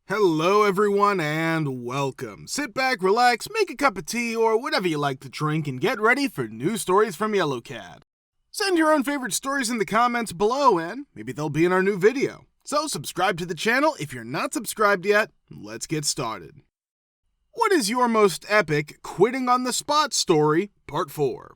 Hello everyone and welcome. Sit back, relax, make a cup of tea or whatever you like to drink and get ready for new stories from Yellowcat. Send your own favorite stories in the comments below and maybe they'll be in our new video. So subscribe to the channel if you're not subscribed yet. Let's get started. What is your most epic quitting on the spot story? Part 4.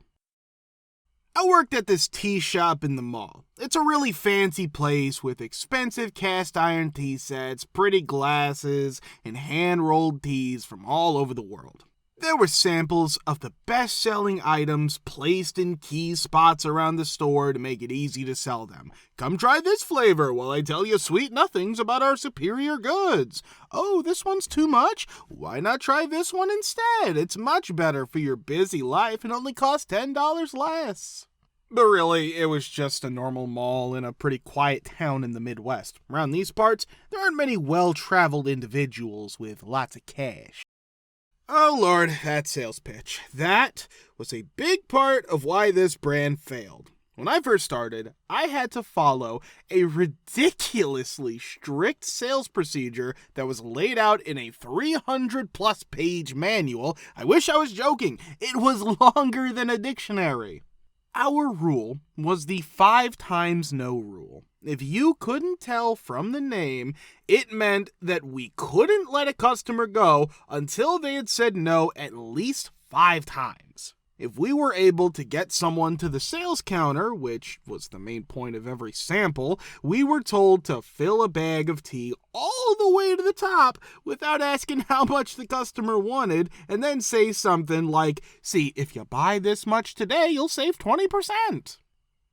I worked at this tea shop in the mall. It's a really fancy place with expensive cast iron tea sets, pretty glasses, and hand-rolled teas from all over the world. There were samples of the best-selling items placed in key spots around the store to make it easy to sell them. Come try this flavor while I tell you sweet nothings about our superior goods. Oh, this one's too much? Why not try this one instead? It's much better for your busy life and only costs $10 less. But really, it was just a normal mall in a pretty quiet town in the Midwest. Around these parts, there aren't many well-traveled individuals with lots of cash. Oh lord, that sales pitch. That was a big part of why this brand failed. When I first started, I had to follow a ridiculously strict sales procedure that was laid out in a 300-plus page manual. I wish I was joking. It was longer than a dictionary. Our rule was the 5 times no rule. If you couldn't tell from the name, it meant that we couldn't let a customer go until they had said no at least 5 times. If we were able to get someone to the sales counter, which was the main point of every sample, we were told to fill a bag of tea all the way to the top without asking how much the customer wanted, and then say something like, "See, if you buy this much today, you'll save 20%.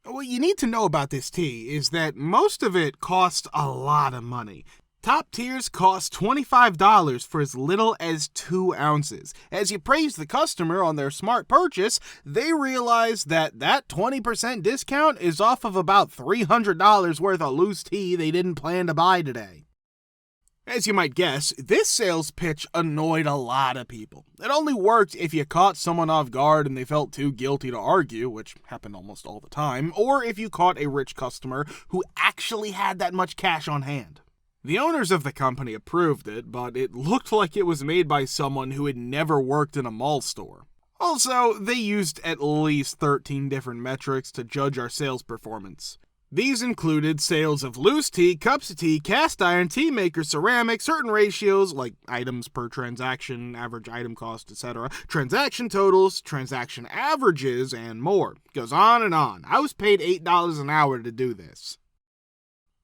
What you need to know about this tea is that most of it costs a lot of money. Top tiers cost $25 for as little as 2 ounces. As you praise the customer on their smart purchase, they realize that 20% discount is off of about $300 worth of loose tea they didn't plan to buy today. As you might guess, this sales pitch annoyed a lot of people. It only worked if you caught someone off guard and they felt too guilty to argue, which happened almost all the time, or if you caught a rich customer who actually had that much cash on hand. The owners of the company approved it, but it looked like it was made by someone who had never worked in a mall store. Also, they used at least 13 different metrics to judge our sales performance. These included sales of loose tea, cups of tea, cast iron, tea maker, ceramic, certain ratios like items per transaction, average item cost, etc., transaction totals, transaction averages, and more. It goes on and on. I was paid $8 an hour to do this.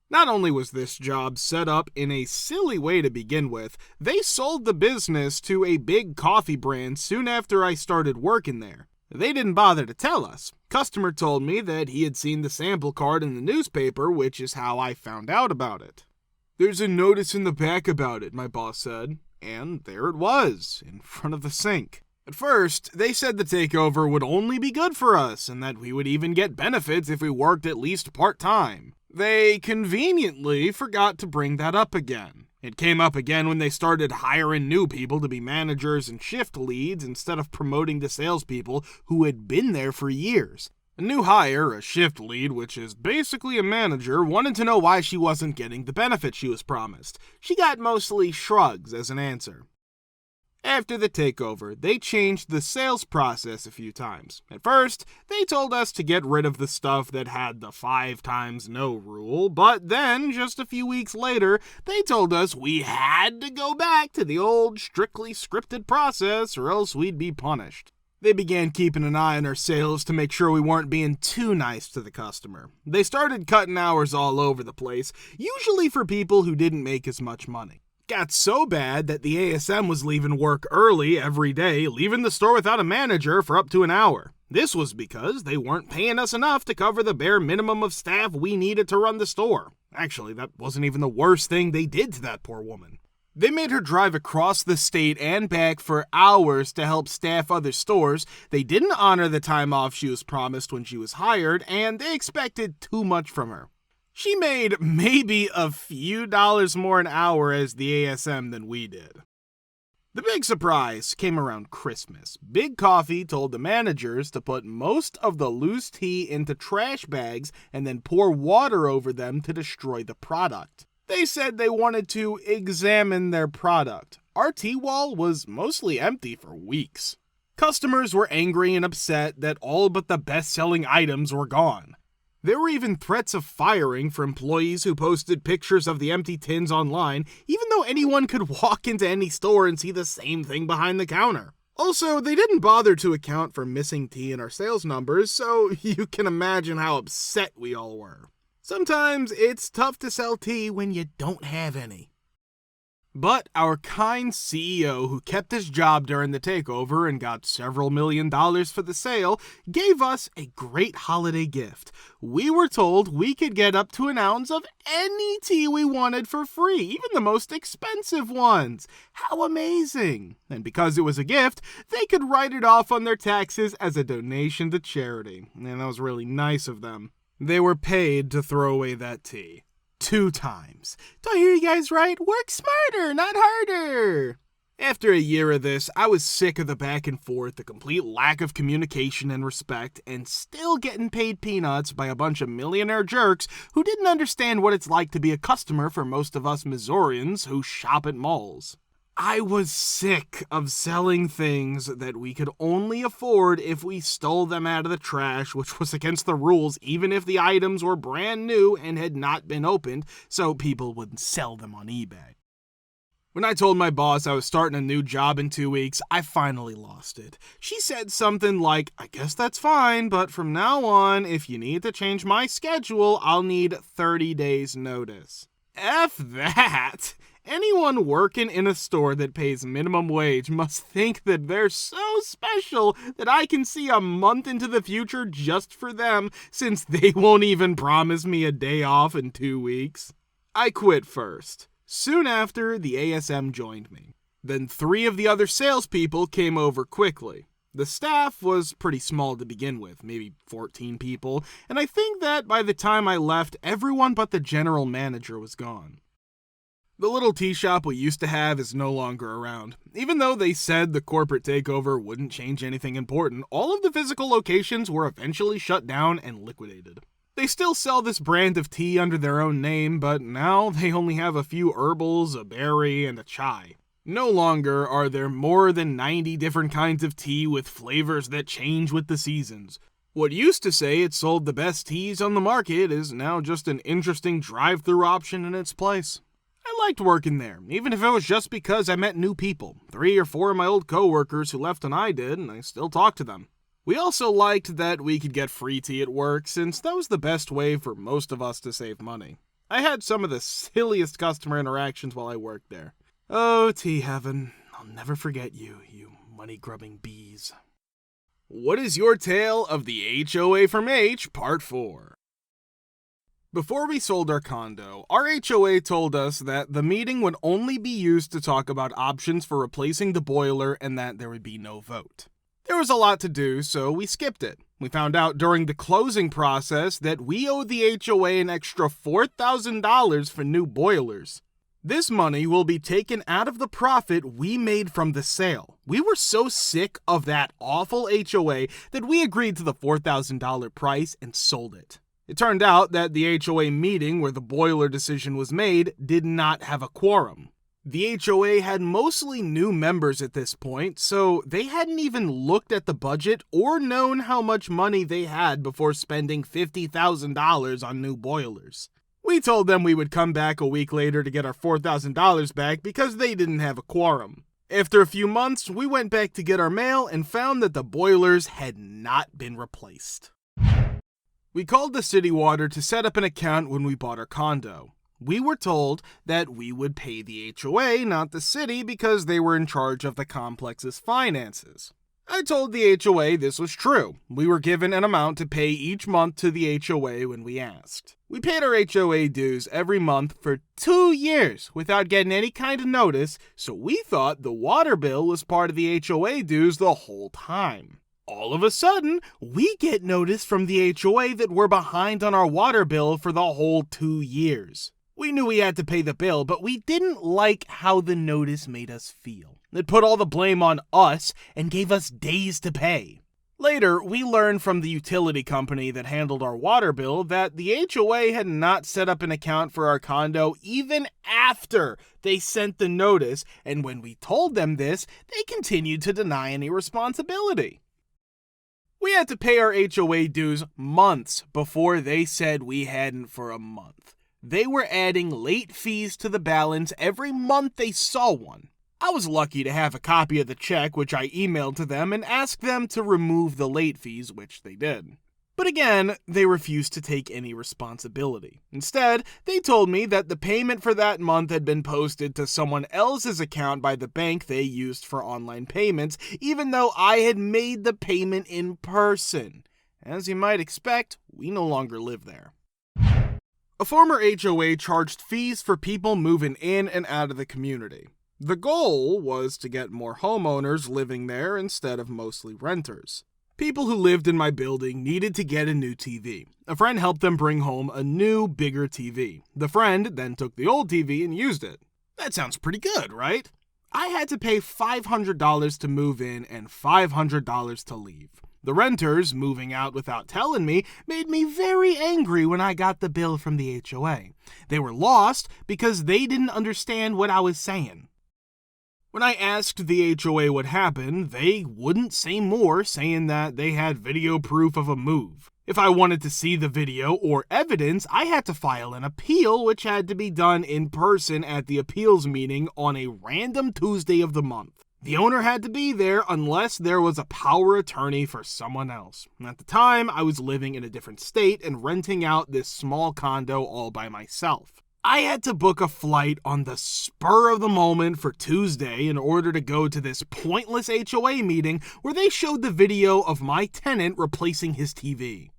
Not only was this job set up in a silly way to begin with, they sold the business to a big coffee brand soon after I started working there. They didn't bother to tell us. Customer told me that he had seen the sample card in the newspaper, which is how I found out about it. "There's a notice in the back about it," my boss said, and there it was, in front of the sink. At first, they said the takeover would only be good for us, and that we would even get benefits if we worked at least part-time. They conveniently forgot to bring that up again. It came up again when they started hiring new people to be managers and shift leads instead of promoting the salespeople who had been there for years. A new hire, a shift lead, which is basically a manager, wanted to know why she wasn't getting the benefits she was promised. She got mostly shrugs as an answer. After the takeover, they changed the sales process a few times. At first, they told us to get rid of the stuff that had the 5 times no rule, but then, just a few weeks later, they told us we had to go back to the old, strictly scripted process or else we'd be punished. They began keeping an eye on our sales to make sure we weren't being too nice to the customer. They started cutting hours all over the place, usually for people who didn't make as much money. Got so bad that the ASM was leaving work early every day, leaving the store without a manager for up to an hour. This was because they weren't paying us enough to cover the bare minimum of staff we needed to run the store. Actually, that wasn't even the worst thing they did to that poor woman. They made her drive across the state and back for hours to help staff other stores. They didn't honor the time off she was promised when she was hired, and they expected too much from her. She made maybe a few dollars more an hour as the ASM than we did. The big surprise came around Christmas. Big Coffee told the managers to put most of the loose tea into trash bags and then pour water over them to destroy the product. They said they wanted to examine their product. Our tea wall was mostly empty for weeks. Customers were angry and upset that all but the best-selling items were gone. There were even threats of firing for employees who posted pictures of the empty tins online, even though anyone could walk into any store and see the same thing behind the counter. Also, they didn't bother to account for missing tea in our sales numbers, so you can imagine how upset we all were. Sometimes it's tough to sell tea when you don't have any. But our kind CEO, who kept his job during the takeover and got several $1 million for the sale, gave us a great holiday gift. We were told we could get up to an ounce of any tea we wanted for free, even the most expensive ones. How amazing! And because it was a gift, they could write it off on their taxes as a donation to charity. And that was really nice of them. They were paid to throw away that tea. 2 times. Do I hear you guys right? Work smarter, not harder. After a year of this, I was sick of the back and forth, the complete lack of communication and respect, and still getting paid peanuts by a bunch of millionaire jerks who didn't understand what it's like to be a customer for most of us Missourians who shop at malls. I was sick of selling things that we could only afford if we stole them out of the trash, which was against the rules even if the items were brand new and had not been opened, so people wouldn't sell them on eBay. When I told my boss I was starting a new job in 2 weeks, I finally lost it. She said something like, "I guess that's fine, but from now on, if you need to change my schedule, I'll need 30 days notice." F that! Anyone working in a store that pays minimum wage must think that they're so special that I can see a month into the future just for them, since they won't even promise me a day off in 2 weeks. I quit first. Soon after, the ASM joined me. Then 3 of the other salespeople came over quickly. The staff was pretty small to begin with, maybe 14 people, and I think that by the time I left, everyone but the general manager was gone. The little tea shop we used to have is no longer around. Even though they said the corporate takeover wouldn't change anything important, all of the physical locations were eventually shut down and liquidated. They still sell this brand of tea under their own name, but now they only have a few herbals, a berry, and a chai. No longer are there more than 90 different kinds of tea with flavors that change with the seasons. What used to say it sold the best teas on the market is now just an interesting drive-thru option in its place. I liked working there, even if it was just because I met new people. 3 or 4 of my old coworkers who left when I did, and I still talk to them. We also liked that we could get free tea at work, since that was the best way for most of us to save money. I had some of the silliest customer interactions while I worked there. Oh, tea heaven. I'll never forget you, you money-grubbing bees. What is your tale of the HOA from H, Part 4? Before we sold our condo, our HOA told us that the meeting would only be used to talk about options for replacing the boiler and that there would be no vote. There was a lot to do, so we skipped it. We found out during the closing process that we owed the HOA an extra $4,000 for new boilers. This money will be taken out of the profit we made from the sale. We were so sick of that awful HOA that we agreed to the $4,000 price and sold it. It turned out that the HOA meeting where the boiler decision was made did not have a quorum. The HOA had mostly new members at this point, so they hadn't even looked at the budget or known how much money they had before spending $50,000 on new boilers. We told them we would come back a week later to get our $4,000 back because they didn't have a quorum. After a few months, we went back to get our mail and found that the boilers had not been replaced. We called the city water to set up an account when we bought our condo. We were told that we would pay the HOA, not the city, because they were in charge of the complex's finances. I told the HOA this was true. We were given an amount to pay each month to the HOA when we asked. We paid our HOA dues every month for 2 years without getting any kind of notice, so we thought the water bill was part of the HOA dues the whole time. All of a sudden, we get notice from the HOA that we're behind on our water bill for the whole 2 years. We knew we had to pay the bill, but we didn't like how the notice made us feel. It put all the blame on us and gave us days to pay. Later, we learned from the utility company that handled our water bill that the HOA had not set up an account for our condo even after they sent the notice, and when we told them this, they continued to deny any responsibility. We had to pay our HOA dues months before they said we hadn't for a month. They were adding late fees to the balance every month they saw one. I was lucky to have a copy of the check, which I emailed to them and asked them to remove the late fees, which they did. But again, they refused to take any responsibility. Instead, they told me that the payment for that month had been posted to someone else's account by the bank they used for online payments, even though I had made the payment in person. As you might expect, we no longer live there. A former HOA charged fees for people moving in and out of the community. The goal was to get more homeowners living there instead of mostly renters. People who lived in my building needed to get a new TV. A friend helped them bring home a new, bigger TV. The friend then took the old TV and used it. That sounds pretty good, right? I had to pay $500 to move in and $500 to leave. The renters, moving out without telling me, made me very angry when I got the bill from the HOA. They were lost because they didn't understand what I was saying. When I asked the HOA what happened, they wouldn't say more, saying that they had video proof of a move. If I wanted to see the video or evidence, I had to file an appeal, which had to be done in person at the appeals meeting on a random Tuesday of the month. The owner had to be there unless there was a power attorney for someone else. And at the time, I was living in a different state and renting out this small condo all by myself. I had to book a flight on the spur of the moment for Tuesday in order to go to this pointless HOA meeting where they showed the video of my tenant replacing his TV.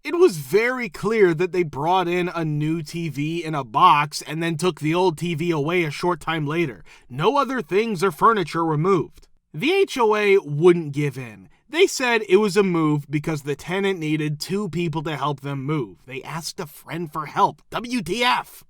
It was very clear that they brought in a new TV in a box and then took the old TV away a short time later. No other things or furniture were moved. The HOA wouldn't give in. They said it was a move because the tenant needed 2 people to help them move. They asked a friend for help. WTF?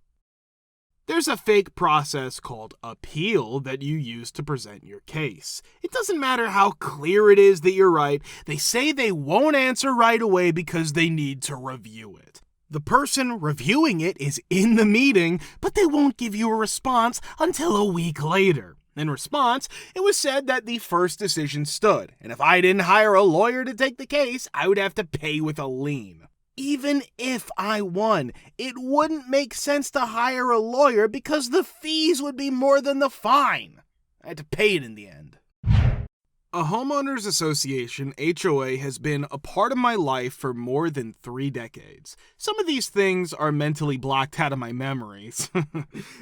There's a fake process called appeal that you use to present your case. It doesn't matter how clear it is that you're right. They say they won't answer right away because they need to review it. The person reviewing it is in the meeting, but they won't give you a response until a week later. In response, it was said that the first decision stood, and if I didn't hire a lawyer to take the case, I would have to pay with a lien. Even if I won, it wouldn't make sense to hire a lawyer because the fees would be more than the fine. I had to pay it in the end. A homeowners association, HOA, has been a part of my life for more than 3 decades. Some of these things are mentally blocked out of my memories,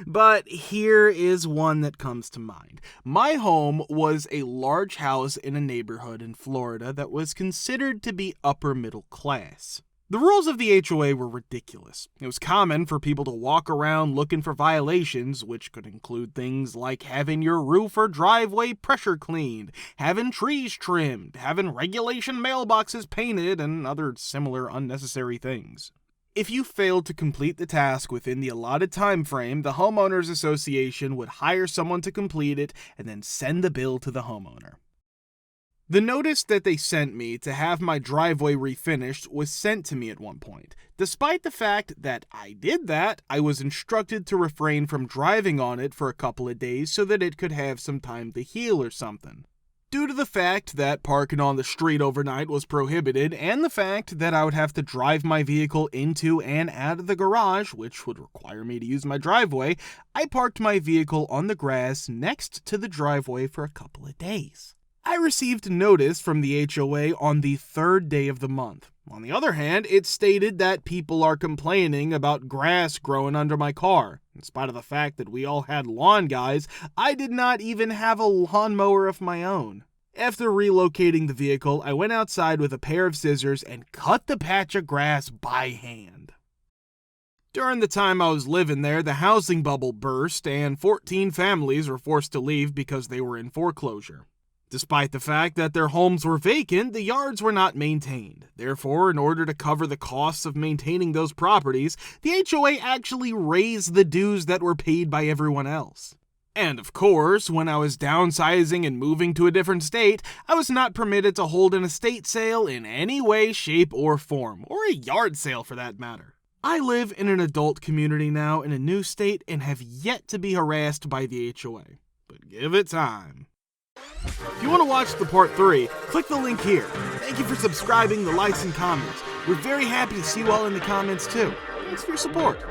but here is one that comes to mind. My home was a large house in a neighborhood in Florida that was considered to be upper middle class. The rules of the HOA were ridiculous. It was common for people to walk around looking for violations, which could include things like having your roof or driveway pressure cleaned, having trees trimmed, having regulation mailboxes painted, and other similar unnecessary things. If you failed to complete the task within the allotted time frame, the homeowners association would hire someone to complete it and then send the bill to the homeowner. The notice that they sent me to have my driveway refinished was sent to me at one point. Despite the fact that I did that, I was instructed to refrain from driving on it for a couple of days so that it could have some time to heal or something. Due to the fact that parking on the street overnight was prohibited, and the fact that I would have to drive my vehicle into and out of the garage, which would require me to use my driveway, I parked my vehicle on the grass next to the driveway for a couple of days. I received notice from the HOA on the 3rd day of the month. On the other hand, it stated that people are complaining about grass growing under my car. In spite of the fact that we all had lawn guys, I did not even have a lawnmower of my own. After relocating the vehicle, I went outside with a pair of scissors and cut the patch of grass by hand. During the time I was living there, the housing bubble burst and 14 families were forced to leave because they were in foreclosure. Despite the fact that their homes were vacant, the yards were not maintained. Therefore, in order to cover the costs of maintaining those properties, the HOA actually raised the dues that were paid by everyone else. And of course, when I was downsizing and moving to a different state, I was not permitted to hold an estate sale in any way, shape, or form, or a yard sale for that matter. I live in an adult community now in a new state and have yet to be harassed by the HOA. But give it time. If you want to watch the part 3, click the link here. Thank you for subscribing, the likes, and comments. We're very happy to see you all in the comments too. Thanks for your support.